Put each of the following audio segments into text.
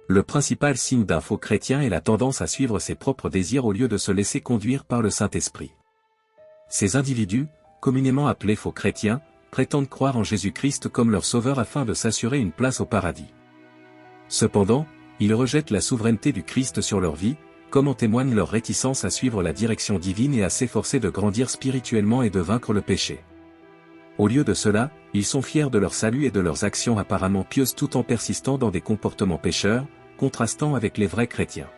Le principal signe d'un faux chrétien est la tendance à suivre ses propres désirs au lieu de se laisser conduire par le Saint-Esprit. Ces individus, communément appelés faux chrétiens, prétendent croire en Jésus-Christ comme leur sauveur afin de s'assurer une place au paradis. Cependant, ils rejettent la souveraineté du Christ sur leur vie, comme en témoigne leur réticence à suivre la direction divine et à s'efforcer de grandir spirituellement et de vaincre le péché. Au lieu de cela, ils sont fiers de leur salut et de leurs actions apparemment pieuses tout en persistant dans des comportements pécheurs, contrastant avec les vrais chrétiens.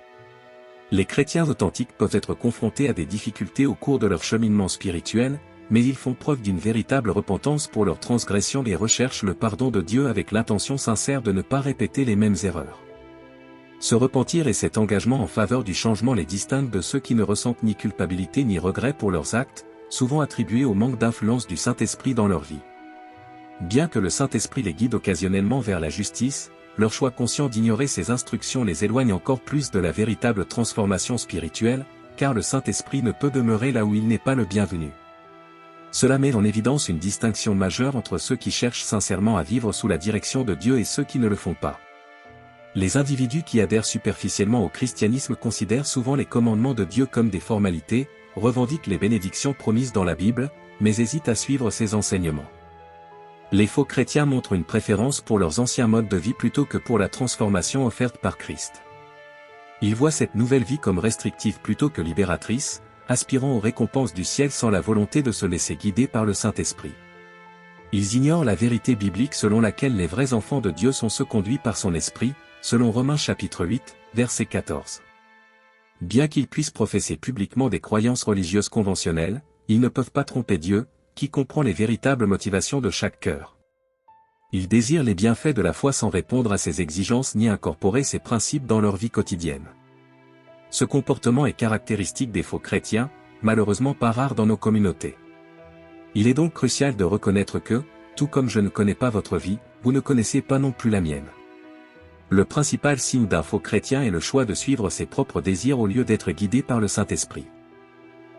Les chrétiens authentiques peuvent être confrontés à des difficultés au cours de leur cheminement spirituel, mais ils font preuve d'une véritable repentance pour leurs transgressions et recherchent le pardon de Dieu avec l'intention sincère de ne pas répéter les mêmes erreurs. Ce repentir et cet engagement en faveur du changement les distinguent de ceux qui ne ressentent ni culpabilité ni regret pour leurs actes, souvent attribués au manque d'influence du Saint-Esprit dans leur vie. Bien que le Saint-Esprit les guide occasionnellement vers la justice, leur choix conscient d'ignorer ces instructions les éloigne encore plus de la véritable transformation spirituelle, car le Saint-Esprit ne peut demeurer là où il n'est pas le bienvenu. Cela met en évidence une distinction majeure entre ceux qui cherchent sincèrement à vivre sous la direction de Dieu et ceux qui ne le font pas. Les individus qui adhèrent superficiellement au christianisme considèrent souvent les commandements de Dieu comme des formalités, revendiquent les bénédictions promises dans la Bible, mais hésitent à suivre ses enseignements. Les faux chrétiens montrent une préférence pour leurs anciens modes de vie plutôt que pour la transformation offerte par Christ. Ils voient cette nouvelle vie comme restrictive plutôt que libératrice, aspirant aux récompenses du ciel sans la volonté de se laisser guider par le Saint-Esprit. Ils ignorent la vérité biblique selon laquelle les vrais enfants de Dieu sont ceux conduits par son esprit, selon Romains chapitre 8, verset 14. Bien qu'ils puissent professer publiquement des croyances religieuses conventionnelles, ils ne peuvent pas tromper Dieu, qui comprend les véritables motivations de chaque cœur. Ils désirent les bienfaits de la foi sans répondre à ses exigences ni incorporer ses principes dans leur vie quotidienne. Ce comportement est caractéristique des faux chrétiens, malheureusement pas rare dans nos communautés. Il est donc crucial de reconnaître que, tout comme je ne connais pas votre vie, vous ne connaissez pas non plus la mienne. Le principal signe d'un faux chrétien est le choix de suivre ses propres désirs au lieu d'être guidé par le Saint-Esprit.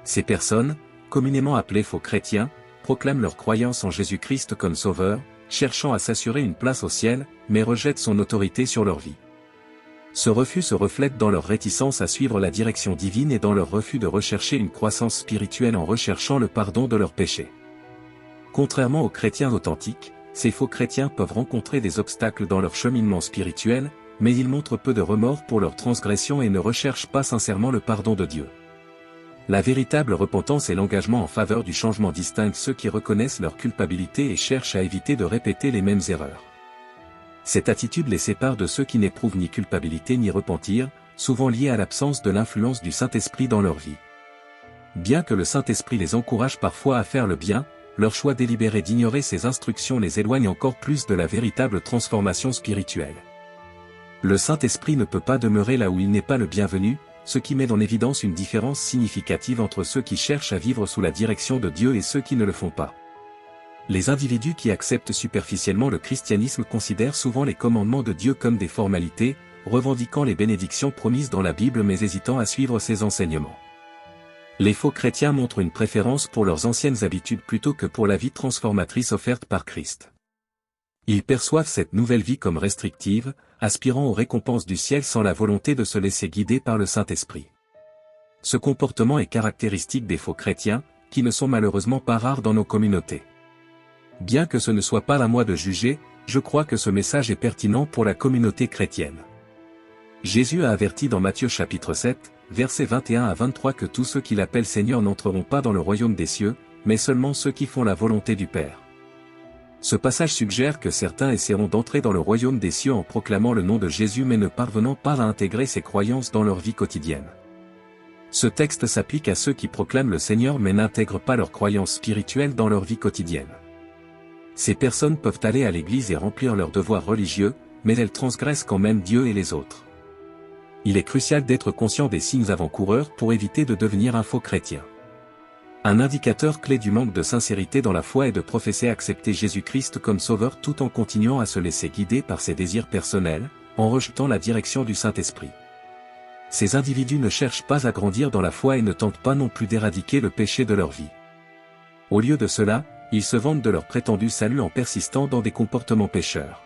Ces personnes, communément appelées faux chrétiens, proclament leur croyance en Jésus-Christ comme sauveur, cherchant à s'assurer une place au ciel, mais rejettent son autorité sur leur vie. Ce refus se reflète dans leur réticence à suivre la direction divine et dans leur refus de rechercher une croissance spirituelle en recherchant le pardon de leurs péchés. Contrairement aux chrétiens authentiques, ces faux chrétiens peuvent rencontrer des obstacles dans leur cheminement spirituel, mais ils montrent peu de remords pour leurs transgressions et ne recherchent pas sincèrement le pardon de Dieu. La véritable repentance et l'engagement en faveur du changement distinguent ceux qui reconnaissent leur culpabilité et cherchent à éviter de répéter les mêmes erreurs. Cette attitude les sépare de ceux qui n'éprouvent ni culpabilité ni repentir, souvent liés à l'absence de l'influence du Saint-Esprit dans leur vie. Bien que le Saint-Esprit les encourage parfois à faire le bien, leur choix délibéré d'ignorer ces instructions les éloigne encore plus de la véritable transformation spirituelle. Le Saint-Esprit ne peut pas demeurer là où il n'est pas le bienvenu, ce qui met en évidence une différence significative entre ceux qui cherchent à vivre sous la direction de Dieu et ceux qui ne le font pas. Les individus qui acceptent superficiellement le christianisme considèrent souvent les commandements de Dieu comme des formalités, revendiquant les bénédictions promises dans la Bible mais hésitant à suivre ses enseignements. Les faux chrétiens montrent une préférence pour leurs anciennes habitudes plutôt que pour la vie transformatrice offerte par Christ. Ils perçoivent cette nouvelle vie comme restrictive, aspirant aux récompenses du ciel sans la volonté de se laisser guider par le Saint-Esprit. Ce comportement est caractéristique des faux chrétiens, qui ne sont malheureusement pas rares dans nos communautés. Bien que ce ne soit pas à moi de juger, je crois que ce message est pertinent pour la communauté chrétienne. Jésus a averti dans Matthieu chapitre 7, versets 21 à 23 que tous ceux qui l'appellent Seigneur n'entreront pas dans le royaume des cieux, mais seulement ceux qui font la volonté du Père. Ce passage suggère que certains essaieront d'entrer dans le royaume des cieux en proclamant le nom de Jésus mais ne parvenant pas à intégrer ses croyances dans leur vie quotidienne. Ce texte s'applique à ceux qui proclament le Seigneur mais n'intègrent pas leurs croyances spirituelles dans leur vie quotidienne. Ces personnes peuvent aller à l'église et remplir leurs devoirs religieux, mais elles transgressent quand même Dieu et les autres. Il est crucial d'être conscient des signes avant-coureurs pour éviter de devenir un faux chrétien. Un indicateur clé du manque de sincérité dans la foi est de professer accepter Jésus-Christ comme sauveur tout en continuant à se laisser guider par ses désirs personnels, en rejetant la direction du Saint-Esprit. Ces individus ne cherchent pas à grandir dans la foi et ne tentent pas non plus d'éradiquer le péché de leur vie. Au lieu de cela, ils se vantent de leur prétendu salut en persistant dans des comportements pécheurs.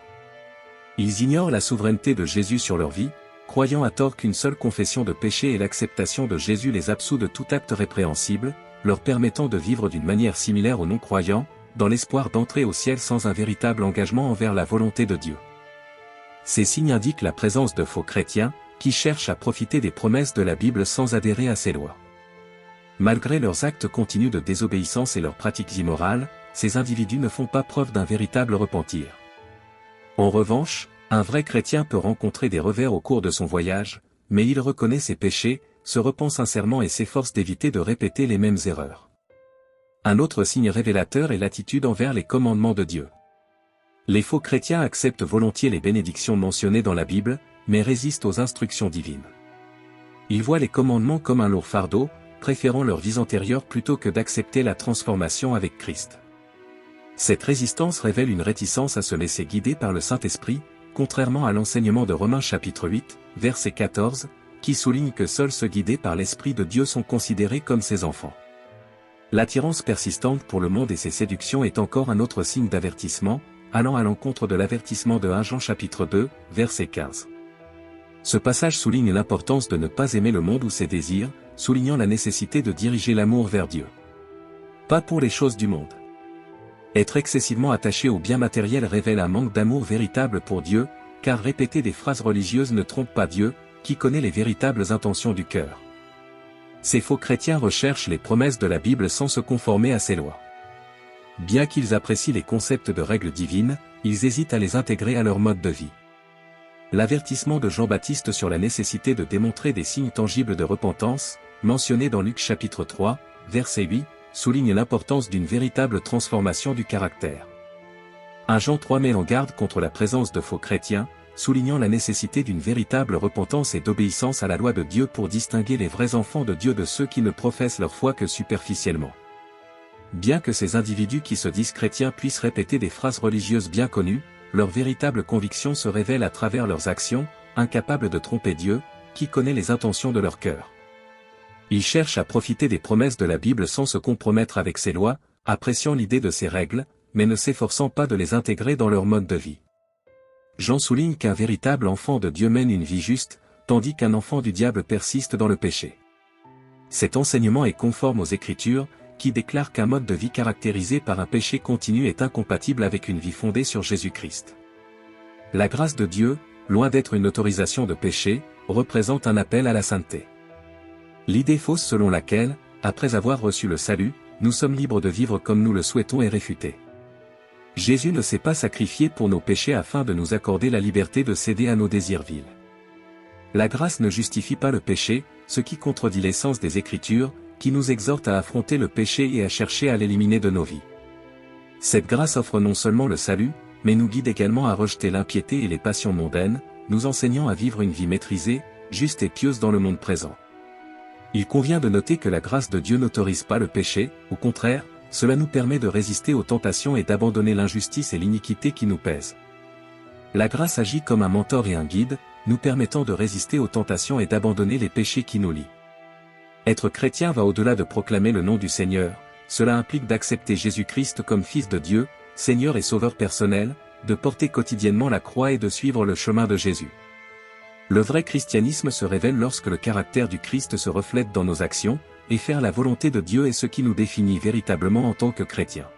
Ils ignorent la souveraineté de Jésus sur leur vie, croyant à tort qu'une seule confession de péché et l'acceptation de Jésus les absout de tout acte répréhensible, leur permettant de vivre d'une manière similaire aux non-croyants, dans l'espoir d'entrer au ciel sans un véritable engagement envers la volonté de Dieu. Ces signes indiquent la présence de faux chrétiens, qui cherchent à profiter des promesses de la Bible sans adhérer à ses lois. Malgré leurs actes continus de désobéissance et leurs pratiques immorales, ces individus ne font pas preuve d'un véritable repentir. En revanche, un vrai chrétien peut rencontrer des revers au cours de son voyage, mais il reconnaît ses péchés, se repent sincèrement et s'efforce d'éviter de répéter les mêmes erreurs. Un autre signe révélateur est l'attitude envers les commandements de Dieu. Les faux chrétiens acceptent volontiers les bénédictions mentionnées dans la Bible, mais résistent aux instructions divines. Ils voient les commandements comme un lourd fardeau, préférant leur vie antérieure plutôt que d'accepter la transformation avec Christ. Cette résistance révèle une réticence à se laisser guider par le Saint-Esprit, contrairement à l'enseignement de Romains chapitre 8, verset 14, qui souligne que seuls ceux guidés par l'Esprit de Dieu sont considérés comme ses enfants. L'attirance persistante pour le monde et ses séductions est encore un autre signe d'avertissement, allant à l'encontre de l'avertissement de 1 Jean chapitre 2, verset 15. Ce passage souligne l'importance de ne pas aimer le monde ou ses désirs, soulignant la nécessité de diriger l'amour vers Dieu. Pas pour les choses du monde. Être excessivement attaché aux biens matériels révèle un manque d'amour véritable pour Dieu, car répéter des phrases religieuses ne trompe pas Dieu, qui connaît les véritables intentions du cœur. Ces faux chrétiens recherchent les promesses de la Bible sans se conformer à ses lois. Bien qu'ils apprécient les concepts de règles divines, ils hésitent à les intégrer à leur mode de vie. L'avertissement de Jean-Baptiste sur la nécessité de démontrer des signes tangibles de repentance, mentionné dans Luc chapitre 3, verset 8, souligne l'importance d'une véritable transformation du caractère. 1 Jean 3 met en garde contre la présence de faux chrétiens, soulignant la nécessité d'une véritable repentance et d'obéissance à la loi de Dieu pour distinguer les vrais enfants de Dieu de ceux qui ne professent leur foi que superficiellement. Bien que ces individus qui se disent chrétiens puissent répéter des phrases religieuses bien connues, leur véritable conviction se révèle à travers leurs actions, incapables de tromper Dieu, qui connaît les intentions de leur cœur. Ils cherchent à profiter des promesses de la Bible sans se compromettre avec ses lois, appréciant l'idée de ses règles, mais ne s'efforçant pas de les intégrer dans leur mode de vie. Jean souligne qu'un véritable enfant de Dieu mène une vie juste, tandis qu'un enfant du diable persiste dans le péché. Cet enseignement est conforme aux Écritures, qui déclarent qu'un mode de vie caractérisé par un péché continu est incompatible avec une vie fondée sur Jésus-Christ. La grâce de Dieu, loin d'être une autorisation de péché, représente un appel à la sainteté. L'idée fausse selon laquelle, après avoir reçu le salut, nous sommes libres de vivre comme nous le souhaitons est réfutée. Jésus ne s'est pas sacrifié pour nos péchés afin de nous accorder la liberté de céder à nos désirs vils. La grâce ne justifie pas le péché, ce qui contredit l'essence des Écritures, qui nous exhorte à affronter le péché et à chercher à l'éliminer de nos vies. Cette grâce offre non seulement le salut, mais nous guide également à rejeter l'impiété et les passions mondaines, nous enseignant à vivre une vie maîtrisée, juste et pieuse dans le monde présent. Il convient de noter que la grâce de Dieu n'autorise pas le péché, au contraire, cela nous permet de résister aux tentations et d'abandonner l'injustice et l'iniquité qui nous pèsent. La grâce agit comme un mentor et un guide, nous permettant de résister aux tentations et d'abandonner les péchés qui nous lient. Être chrétien va au-delà de proclamer le nom du Seigneur, cela implique d'accepter Jésus-Christ comme Fils de Dieu, Seigneur et Sauveur personnel, de porter quotidiennement la croix et de suivre le chemin de Jésus. Le vrai christianisme se révèle lorsque le caractère du Christ se reflète dans nos actions, et faire la volonté de Dieu est ce qui nous définit véritablement en tant que chrétiens.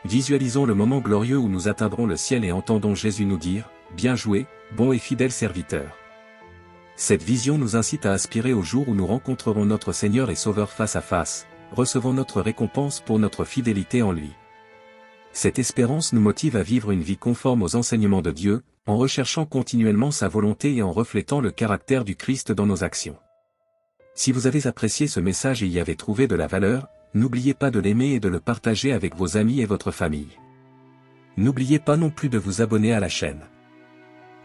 Visualisons le moment glorieux où nous atteindrons le ciel et entendons Jésus nous dire « Bien joué, bon et fidèle serviteur ». Cette vision nous incite à aspirer au jour où nous rencontrerons notre Seigneur et Sauveur face à face, recevant notre récompense pour notre fidélité en lui. Cette espérance nous motive à vivre une vie conforme aux enseignements de Dieu, en recherchant continuellement sa volonté et en reflétant le caractère du Christ dans nos actions. Si vous avez apprécié ce message et y avez trouvé de la valeur, n'oubliez pas de l'aimer et de le partager avec vos amis et votre famille. N'oubliez pas non plus de vous abonner à la chaîne.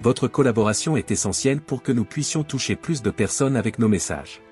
Votre collaboration est essentielle pour que nous puissions toucher plus de personnes avec nos messages.